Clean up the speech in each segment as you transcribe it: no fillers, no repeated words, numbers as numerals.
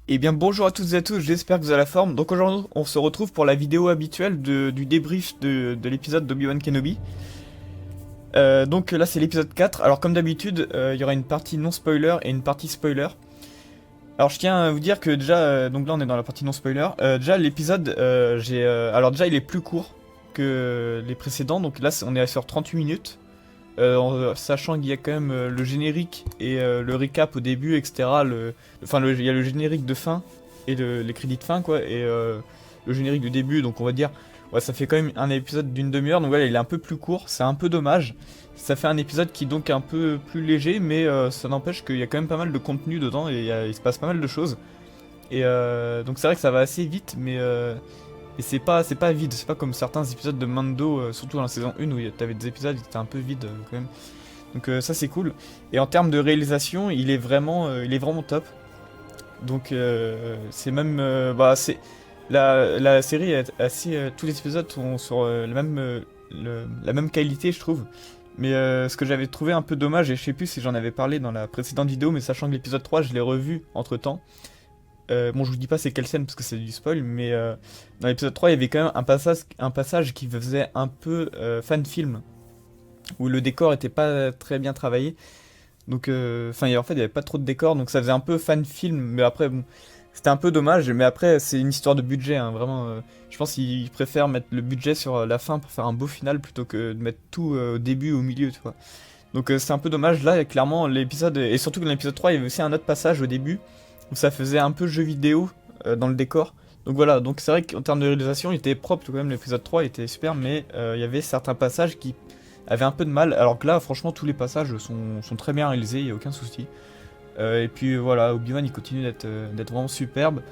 Eh bien bonjour à toutes et à tous, j'espère que vous avez la forme. Donc aujourd'hui on se retrouve pour la vidéo habituelle du débrief de l'épisode d'Obi-Wan Kenobi. Donc là c'est l'épisode 4. Alors comme d'habitude il y aura une partie non spoiler et une partie spoiler. Alors je tiens à vous dire que déjà, donc là on est dans la partie non spoiler. Déjà l'épisode, alors déjà il est plus court que les précédents. Donc là on est sur 38 minutes. Sachant qu'il y a quand même le générique et le recap au début, etc. Il y a le générique de fin et les crédits de fin, quoi, et le générique du début, donc on va dire, ouais, ça fait quand même un épisode d'une demi-heure, donc voilà, il est un peu plus court, c'est un peu dommage. Ça fait un épisode qui est donc un peu plus léger, mais ça n'empêche qu'il y a quand même pas mal de contenu dedans et il se passe pas mal de choses. Et donc c'est vrai que ça va assez vite, mais et c'est pas vide, c'est pas comme certains épisodes de Mando, surtout dans la saison 1 où t'avais des épisodes qui étaient un peu vides quand même. Donc ça c'est cool. Et en termes de réalisation, il est vraiment top. Donc c'est même, c'est la série est assez, tous les épisodes sont sur la même qualité, je trouve. Mais ce que j'avais trouvé un peu dommage, et je sais plus si j'en avais parlé dans la précédente vidéo, mais sachant que l'épisode 3 je l'ai revu entre temps. Bon, je vous dis pas c'est quelle scène parce que c'est du spoil, mais dans l'épisode 3, il y avait quand même un passage qui faisait un peu fan film, où le décor était pas très bien travaillé. Donc, enfin, en fait, il y avait pas trop de décor, donc ça faisait un peu fan film, mais après, bon, c'était un peu dommage. Mais après, c'est une histoire de budget, hein, vraiment. Je pense qu'ils préfèrent mettre le budget sur la fin pour faire un beau final plutôt que de mettre tout au début, au milieu, tu vois. Donc, c'est un peu dommage. Là, clairement, l'épisode, et surtout que dans l'épisode 3, il y avait aussi un autre passage au début où ça faisait un peu jeu vidéo dans le décor. Donc voilà, donc c'est vrai qu'en termes de réalisation, il était propre, tout quand même, l'épisode 3 il était super, mais il y avait certains passages qui avaient un peu de mal, alors que là, franchement, tous les passages sont très bien réalisés, il n'y a aucun souci. Et puis voilà, Obi-Wan il continue d'être vraiment superbe.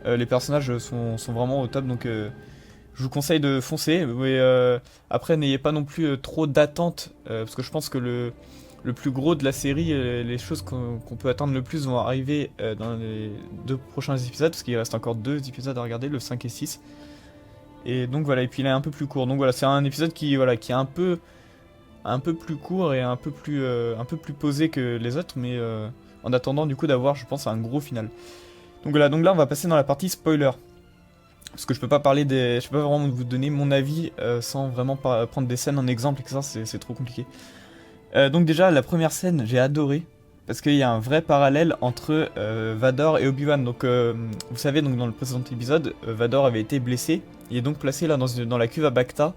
Les personnages sont vraiment au top, donc je vous conseille de foncer. Mais après, n'ayez pas non plus trop d'attentes, parce que je pense que le plus gros de la série, les choses qu'on peut attendre le plus vont arriver dans les deux prochains épisodes, parce qu'il reste encore deux épisodes à regarder, le 5 et 6. Et donc voilà, et puis il est un peu plus court. Donc voilà, c'est un épisode qui est un peu plus court et un peu plus posé que les autres, mais en attendant du coup d'avoir, je pense, un gros final. Donc voilà, donc là on va passer dans la partie spoiler. Parce que je peux pas vraiment vous donner mon avis sans vraiment prendre des scènes en exemple, et que ça c'est trop compliqué. Donc déjà la première scène j'ai adoré parce qu'il y a un vrai parallèle entre Vador et Obi-Wan. Donc vous savez, donc dans le précédent épisode, Vador avait été blessé, il est donc placé là dans la cuve à Bacta,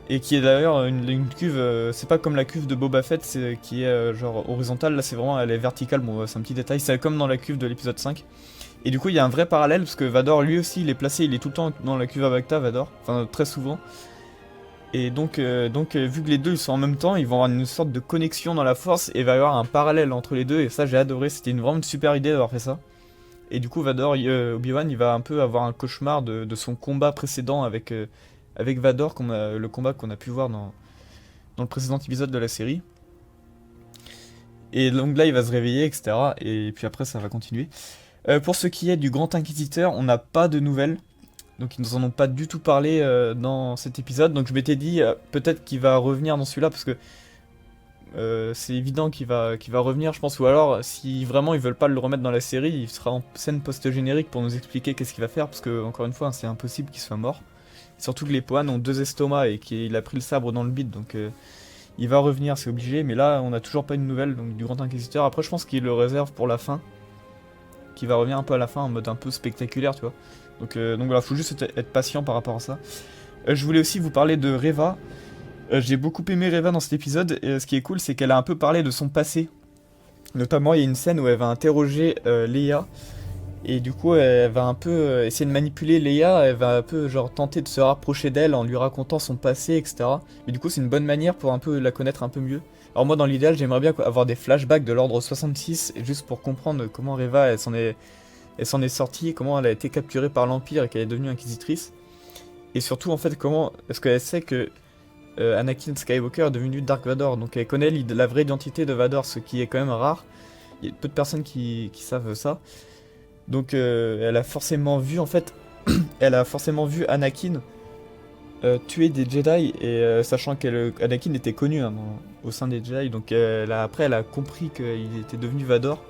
et qui est d'ailleurs une cuve, c'est pas comme la cuve de Boba Fett qui est genre horizontale, là c'est vraiment, elle est verticale. Bon, c'est un petit détail, c'est comme dans la cuve de l'épisode 5. Et du coup il y a un vrai parallèle parce que Vador lui aussi il est placé, il est tout le temps dans la cuve à Bacta, Vador, enfin très souvent. Et donc vu que les deux ils sont en même temps, ils vont avoir une sorte de connexion dans la force et il va y avoir un parallèle entre les deux, et ça j'ai adoré, c'était vraiment une super idée d'avoir fait ça. Et du coup Vador, Obi-Wan il va un peu avoir un cauchemar de son combat précédent avec Vador, le combat qu'on a pu voir dans le précédent épisode de la série. Et donc là il va se réveiller, etc. Et puis après ça va continuer. Pour ce qui est du Grand Inquisiteur, on n'a pas de nouvelles. Donc ils nous en ont pas du tout parlé dans cet épisode. Donc je m'étais dit peut-être qu'il va revenir dans celui-là, parce que c'est évident qu'il va revenir, je pense. Ou alors si vraiment ils veulent pas le remettre dans la série, il sera en scène post-générique pour nous expliquer qu'est-ce qu'il va faire. Parce que encore une fois, hein, c'est impossible qu'il soit mort. Surtout que les Pohan ont deux estomacs et qu'il a pris le sabre dans le bide. Donc il va revenir, c'est obligé. Mais là on n'a toujours pas une nouvelle donc, du Grand Inquisiteur. Après je pense qu'il le réserve pour la fin. Qui va revenir un peu à la fin en mode un peu spectaculaire, tu vois. Donc voilà, faut juste être patient par rapport à ça. Je voulais aussi vous parler de Reva. J'ai beaucoup aimé Reva dans cet épisode, et ce qui est cool, c'est qu'elle a un peu parlé de son passé. Notamment, il y a une scène où elle va interroger Leia, et du coup, elle va un peu essayer de manipuler Leia, elle va un peu genre tenter de se rapprocher d'elle en lui racontant son passé, etc. Mais du coup, c'est une bonne manière pour un peu la connaître un peu mieux. Alors moi, dans l'idéal, j'aimerais bien avoir des flashbacks de l'ordre 66, juste pour comprendre comment Reva, elle s'en est sortie, comment elle a été capturée par l'Empire et qu'elle est devenue inquisitrice. Et surtout, en fait, comment est-ce qu'elle sait que Anakin Skywalker est devenu Dark Vador. Donc elle connaît la vraie identité de Vador, ce qui est quand même rare. Il y a peu de personnes qui savent ça. Donc elle a forcément vu, en fait, elle a forcément vu Anakin tuer des Jedi, et sachant qu'Anakin était connu hein, au sein des Jedi. Donc après, elle a compris qu'il était devenu Vador.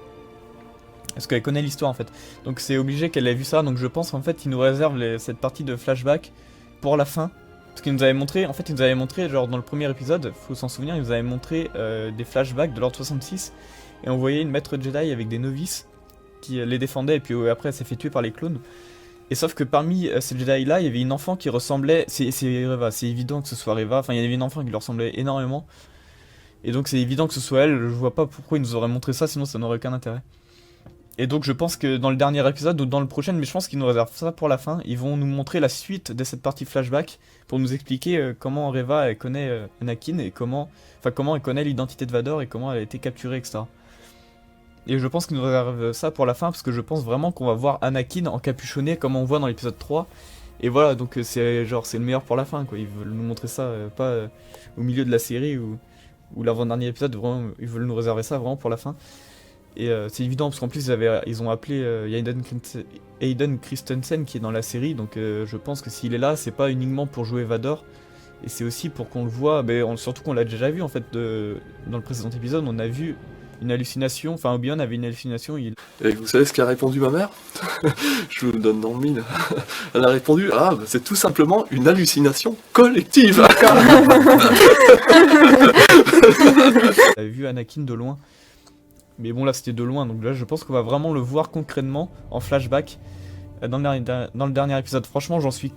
Parce qu'elle connaît l'histoire en fait. Donc c'est obligé qu'elle ait vu ça. Donc je pense qu'en fait, il nous réserve cette partie de flashback pour la fin. Parce qu'il nous avait montré, en fait, il nous avait montré, genre dans le premier épisode, faut s'en souvenir, il nous avait montré des flashbacks de l'ordre 66. Et on voyait une maître Jedi avec des novices qui les défendait. Et puis après, elle s'est fait tuer par les clones. Et sauf que parmi ces Jedi là, il y avait une enfant qui ressemblait. C'est Reva, c'est évident que ce soit Reva. Enfin, il y avait une enfant qui lui ressemblait énormément. Et donc c'est évident que ce soit elle. Je vois pas pourquoi ils nous auraient montré ça, sinon ça n'aurait aucun intérêt. Et donc je pense que dans le dernier épisode ou dans le prochain, mais je pense qu'ils nous réservent ça pour la fin, ils vont nous montrer la suite de cette partie flashback pour nous expliquer comment Reva elle connaît Anakin et comment elle connaît l'identité de Vador et comment elle a été capturée, etc. Et je pense qu'ils nous réservent ça pour la fin parce que je pense vraiment qu'on va voir Anakin encapuchonné comme on voit dans l'épisode 3. Et voilà, donc c'est le meilleur pour la fin quoi, ils veulent nous montrer ça pas au milieu de la série ou l'avant-dernier épisode, vraiment, ils veulent nous réserver ça vraiment pour la fin. Et c'est évident parce qu'en plus ils ont appelé Hayden Christensen qui est dans la série, donc je pense que s'il est là, c'est pas uniquement pour jouer Vador, et c'est aussi pour qu'on le voit, surtout qu'on l'a déjà vu en fait dans le précédent épisode, on a vu une hallucination, enfin Obi-Wan avait une hallucination. Et vous savez ce qu'a répondu ma mère? Je vous le donne dans le mille. Elle a répondu, c'est tout simplement une hallucination collective. Elle a vu Anakin de loin. Mais bon là c'était de loin, donc là je pense qu'on va vraiment le voir concrètement en flashback dans le dernier épisode. Franchement j'en suis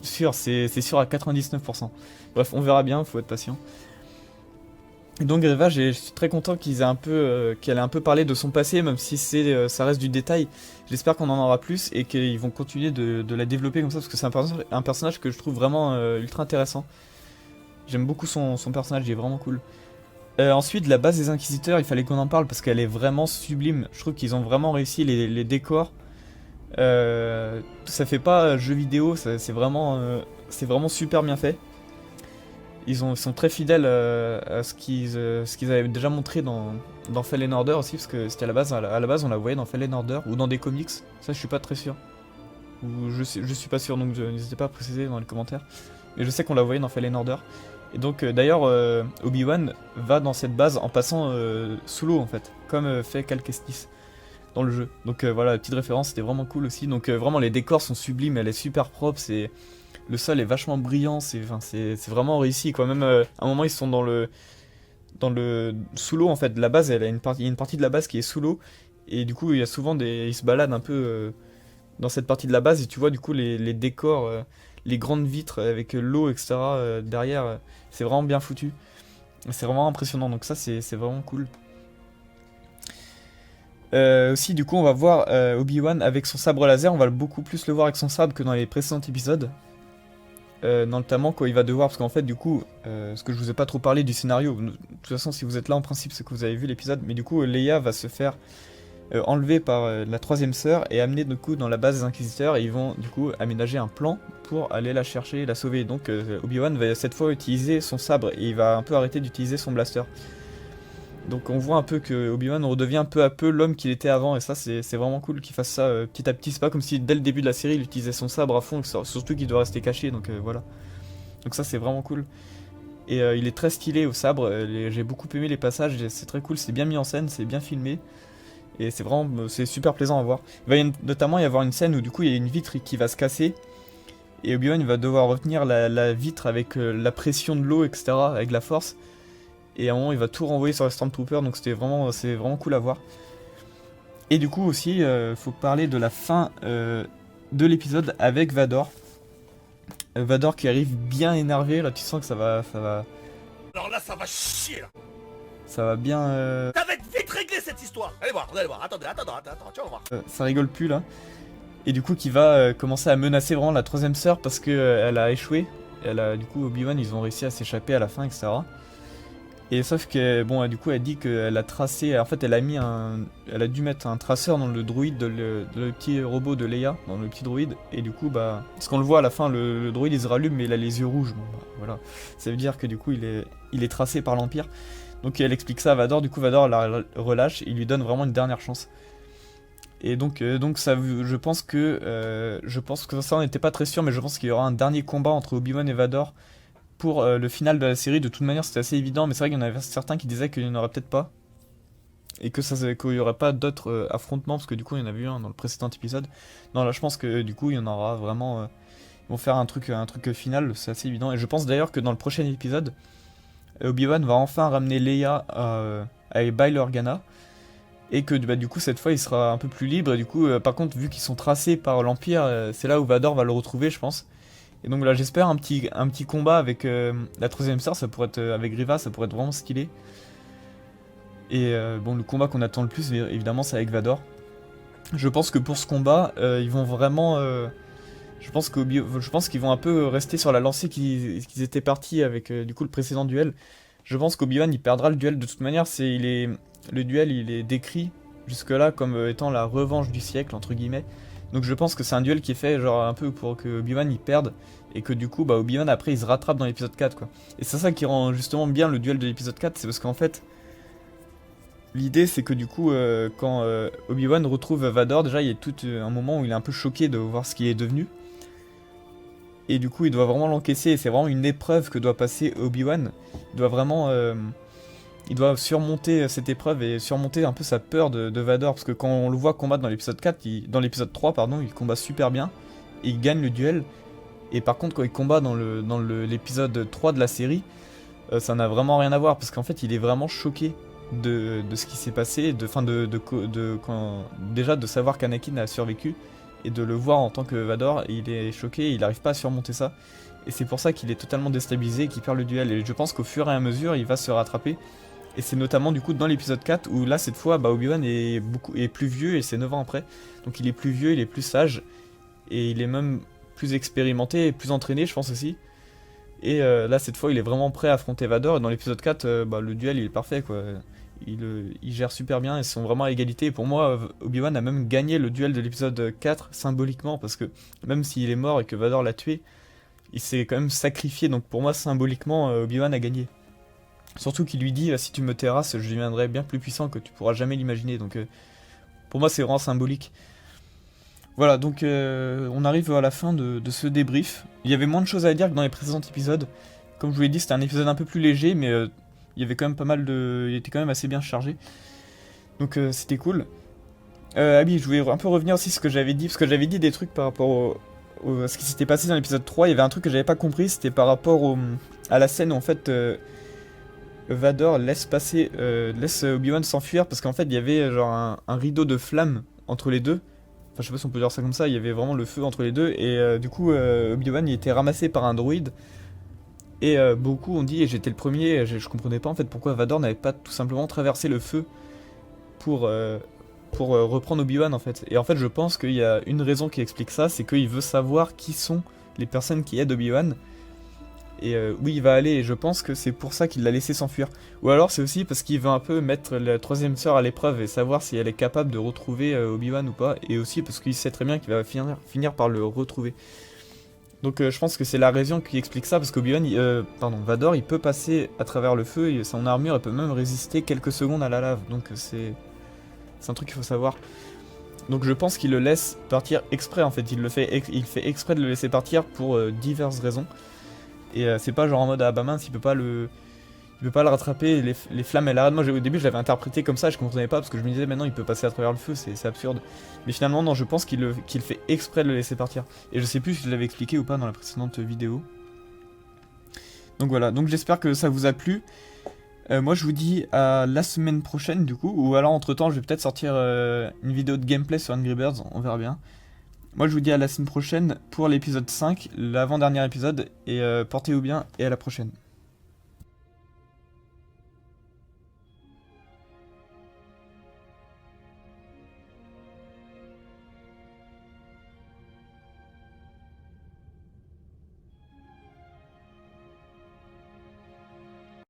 sûr, c'est sûr à 99%. Bref, on verra bien, faut être patient. Et donc Reva, je suis très content qu'elle ait un peu parlé de son passé, même si ça reste du détail. J'espère qu'on en aura plus et qu'ils vont continuer de la développer comme ça, parce que c'est un personnage que je trouve vraiment ultra intéressant. J'aime beaucoup son personnage, il est vraiment cool. Ensuite, la base des Inquisiteurs, il fallait qu'on en parle parce qu'elle est vraiment sublime. Je trouve qu'ils ont vraiment réussi les décors. Ça fait pas jeu vidéo, c'est vraiment super bien fait. Ils sont très fidèles à ce qu'ils avaient déjà montré dans Fallen Order aussi, parce que c'était à la base on la voyait dans Fallen Order ou dans des comics. Ça, je suis pas très sûr. Ou je suis pas sûr, donc n'hésitez pas à préciser dans les commentaires. Mais je sais qu'on la voyait dans Fallen Order. Et donc d'ailleurs Obi-Wan va dans cette base en passant sous l'eau en fait, comme fait Cal Kestis dans le jeu. Donc voilà, petite référence, c'était vraiment cool aussi. Donc vraiment les décors sont sublimes, elle est super propre, le sol est vachement brillant, c'est vraiment réussi quoi. Même à un moment ils sont dans le sous l'eau en fait. La base, il y a une partie de la base qui est sous l'eau, et du coup il y a souvent ils se baladent un peu dans cette partie de la base, et tu vois du coup les décors, les grandes vitres avec l'eau, etc. Derrière, c'est vraiment bien foutu. C'est vraiment impressionnant, donc ça c'est vraiment cool. Aussi du coup on va voir Obi-Wan avec son sabre laser, on va beaucoup plus le voir avec son sabre que dans les précédents épisodes. Notamment quand il va devoir, parce qu'en fait du coup, ce que je vous ai pas trop parlé du scénario, de toute façon si vous êtes là en principe c'est que vous avez vu l'épisode, mais du coup Leia va se faire enlever par la troisième sœur et amener du coup dans la base des Inquisiteurs, et ils vont du coup aménager un plan pour aller la chercher et la sauver. Donc Obi-Wan va cette fois utiliser son sabre et il va un peu arrêter d'utiliser son blaster. Donc on voit un peu que Obi-Wan redevient peu à peu l'homme qu'il était avant, et ça c'est vraiment cool qu'il fasse ça petit à petit. C'est pas comme si dès le début de la série il utilisait son sabre à fond, surtout qu'il doit rester caché, donc voilà. Donc ça c'est vraiment cool. Et il est très stylé au sabre, j'ai beaucoup aimé les passages, c'est très cool, c'est bien mis en scène, c'est bien filmé. Et c'est super plaisant à voir. Il va notamment y avoir une scène où du coup il y a une vitre qui va se casser, et Obi-Wan va devoir retenir la vitre avec la pression de l'eau, etc., avec la force. Et à un moment il va tout renvoyer sur les Stormtroopers, donc c'est vraiment cool à voir. Et du coup aussi, faut parler de la fin de l'épisode avec Vador. Vador qui arrive bien énervé, là tu sens que ça va... Alors là ça va chier là. Ça va bien... Ça va être vite réglé cette histoire. Allez voir, attendez, tu vas voir. Ça rigole plus là. Et du coup qui va commencer à menacer vraiment la troisième sœur parce que elle a échoué. Du coup Obi-Wan ils ont réussi à s'échapper à la fin, etc. Et sauf que bon, du coup elle dit qu'elle a tracé, en fait elle a dû mettre un traceur dans le droïde, le petit robot de Leia, dans le petit droïde, et du coup parce qu'on le voit à la fin, le droïde il se rallume mais il a les yeux rouges, bon, voilà, ça veut dire que du coup il est tracé par l'Empire. Donc elle explique ça à Vador, du coup Vador la relâche, et il lui donne vraiment une dernière chance. Et donc ça, je pense que ça on n'était pas très sûr, mais je pense qu'il y aura un dernier combat entre Obi-Wan et Vador pour le final de la série. De toute manière c'était assez évident, mais c'est vrai qu'il y en avait certains qui disaient qu'il n'y en aurait peut-être pas. et que qu'il n'y aurait pas d'autres affrontements, parce que du coup il y en avait eu un dans le précédent épisode. Non, là je pense que du coup il y en aura vraiment. Ils vont faire un truc final, c'est assez évident. Et je pense d'ailleurs que dans le prochain épisode, Obi-Wan va enfin ramener Leia à Bail Organa. Et que bah, du coup cette fois il sera un peu plus libre. Et du coup, par contre, vu qu'ils sont tracés par l'Empire, c'est là où Vador va le retrouver, je pense. Et donc là j'espère un petit combat avec la troisième sœur, ça pourrait être avec Grievous, ça pourrait être vraiment stylé. Et bon, le combat qu'on attend le plus, évidemment, c'est avec Vador. Je pense que pour ce combat, ils vont vraiment. Je pense qu'ils vont un peu rester sur la lancée qu'ils étaient partis avec du coup le précédent duel. Je pense qu'Obi-Wan il perdra le duel de toute manière. Le duel il est décrit jusque-là comme étant la revanche du siècle entre guillemets. Donc je pense que c'est un duel qui est fait genre un peu pour que Obi-Wan il perde et que du coup bah Obi-Wan après il se rattrape dans l'épisode 4 quoi. Et c'est ça qui rend justement bien le duel de l'épisode 4, c'est parce qu'en fait l'idée c'est que du coup quand Obi-Wan retrouve Vador, déjà il y a tout un moment où il est un peu choqué de voir ce qu'il est devenu. Et du coup il doit vraiment l'encaisser et c'est vraiment une épreuve que doit passer Obi-Wan. Il doit vraiment il doit surmonter cette épreuve et surmonter un peu sa peur de Vador, parce que quand on le voit combattre dans l'épisode 4, dans l'épisode 3 pardon, il combat super bien et il gagne le duel. Et par contre quand il combat dans l'épisode 3 de la série, ça n'a vraiment rien à voir parce qu'en fait il est vraiment choqué de ce qui s'est passé, déjà de savoir qu'Anakin a survécu et de le voir en tant que Vador, il est choqué, il n'arrive pas à surmonter ça. Et c'est pour ça qu'il est totalement déstabilisé et qu'il perd le duel. Et je pense qu'au fur et à mesure, il va se rattraper. Et c'est notamment du coup dans l'épisode 4 où là cette fois bah, Obi-Wan est plus vieux et c'est 9 ans après. Donc il est plus vieux, il est plus sage et il est même plus expérimenté et plus entraîné je pense aussi. Et là cette fois il est vraiment prêt à affronter Vador et dans l'épisode 4 bah, le duel il est parfait quoi. Il gère super bien, ils sont vraiment à égalité et pour moi Obi-Wan a même gagné le duel de l'épisode 4 symboliquement parce que même s'il est mort et que Vador l'a tué, il s'est quand même sacrifié donc pour moi symboliquement Obi-Wan a gagné. Surtout qu'il lui dit si tu me terrasses, je deviendrai bien plus puissant que tu pourras jamais l'imaginer. Donc pour moi c'est vraiment symbolique. Voilà, donc on arrive à la fin de ce débrief. Il y avait moins de choses à dire que dans les précédents épisodes. Comme je vous l'ai dit, c'était un épisode un peu plus léger, mais il y avait quand même pas mal de... Il était quand même assez bien chargé. Donc c'était cool. Ah oui, je voulais un peu revenir aussi sur ce que j'avais dit, parce que j'avais dit des trucs par rapport à ce qui s'était passé dans l'épisode 3. Il y avait un truc que j'avais pas compris, c'était par rapport à la scène où en fait... Vador laisse Obi-Wan s'enfuir parce qu'en fait il y avait genre un rideau de flammes entre les deux. Enfin je sais pas si on peut dire ça comme ça, il y avait vraiment le feu entre les deux et du coup Obi-Wan il était ramassé par un droïde et beaucoup ont dit, et j'étais le premier, je comprenais pas en fait pourquoi Vador n'avait pas tout simplement traversé le feu pour reprendre Obi-Wan en fait. Et en fait je pense qu'il y a une raison qui explique ça, c'est qu'il veut savoir qui sont les personnes qui aident Obi-Wan. Et où il va aller, et je pense que c'est pour ça qu'il l'a laissé s'enfuir. Ou alors c'est aussi parce qu'il veut un peu mettre la troisième sœur à l'épreuve et savoir si elle est capable de retrouver Obi-Wan ou pas. Et aussi parce qu'il sait très bien qu'il va finir par le retrouver. Donc je pense que c'est la raison qui explique ça, parce qu'Obi-Wan, Vador, il peut passer à travers le feu, et son armure elle peut même résister quelques secondes à la lave. Donc c'est un truc qu'il faut savoir. Donc je pense qu'il le laisse partir exprès en fait, il fait exprès de le laisser partir pour diverses raisons. Et c'est pas genre en mode ah bah mince il peut pas le rattraper, les flammes elles arrêtent. Moi au début je l'avais interprété comme ça, je comprenais pas parce que je me disais maintenant il peut passer à travers le feu, c'est absurde. Mais finalement non, je pense qu'il fait exprès de le laisser partir. Et je sais plus si je l'avais expliqué ou pas dans la précédente vidéo. Donc voilà, donc j'espère que ça vous a plu. Moi je vous dis à la semaine prochaine du coup, ou alors entre temps je vais peut-être sortir une vidéo de gameplay sur Angry Birds, on verra bien. Moi je vous dis à la semaine prochaine pour l'épisode 5, l'avant-dernier épisode, et portez-vous bien et à la prochaine.